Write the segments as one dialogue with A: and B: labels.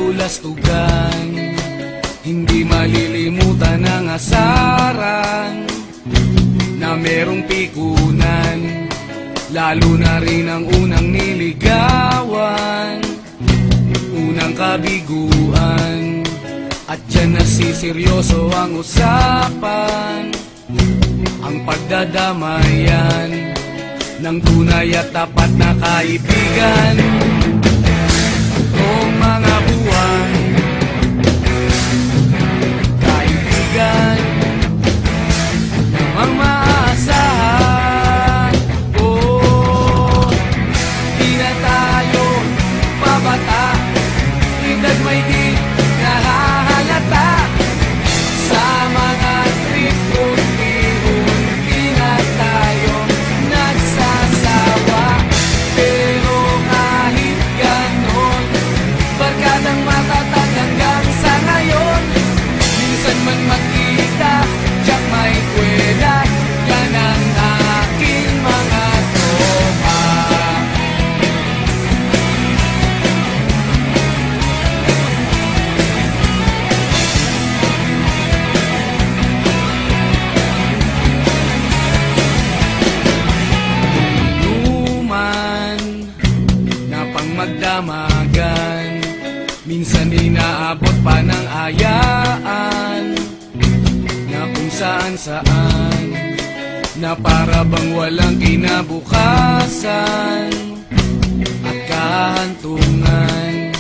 A: kabulastugan, hindi malilimutan ang asaran na merong pikunan, lalo na rin ang unang niligawan, unang kabiguan. At dyan nasiseryoso ang usapan, ang pagdadamayan ng tunay at tapat na kaibigan. Noong mga buwan, kaibigan namang maaasahan. Oh, di na tayo pabata, edad may di nahahalata. Sa mga trip unti-unti na tayo nagsasawa. Pero kahit ganon, barkadang matatag hanggang sa ngayon. Minsan man magkita, tiyak may kwela, yan ang aking mga tropa. Inuman na pang magdamagan, minsan inaabot pa ng ayaan, na kung saan-saan, na para bang walang kinabukasan at kahantungan.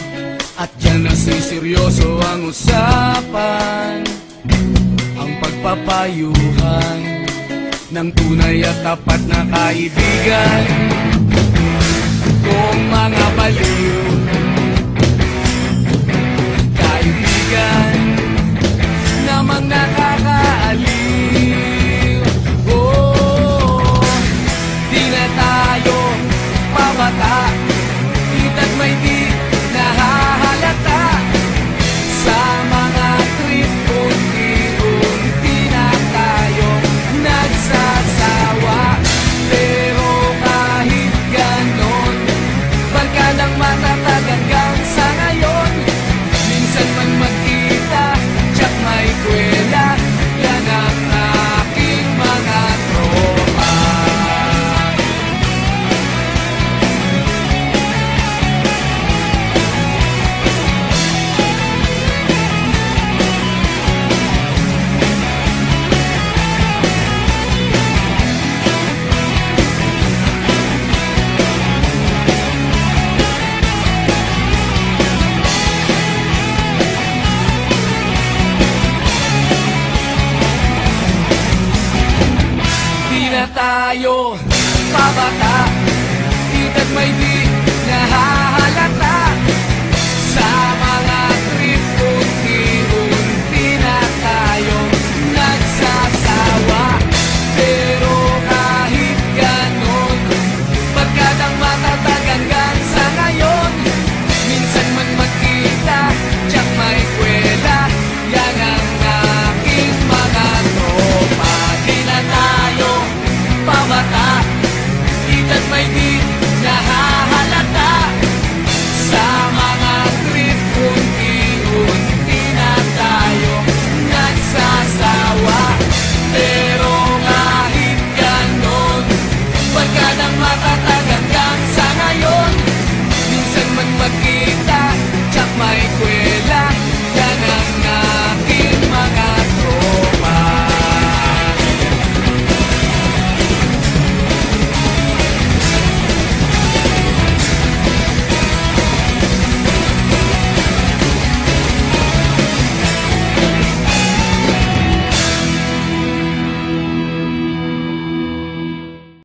A: At dyan nasiseryoso ang usapan, ang pagpapayuhan ng tunay at tapat na kaibigan. Kung mga baliw, kaibigan namang nakakaaliw. Oh, di na tayo pabata, edad may di nahahalata. Sa mga trip unti-unti na tayo nagsasawa. Pero kahit ganon, barkadang matatag hanggang sa ngayon. Minsan man magkita, tiyak may kwela, yan ang aking mga tropa. Di na tayo pabata, edad may di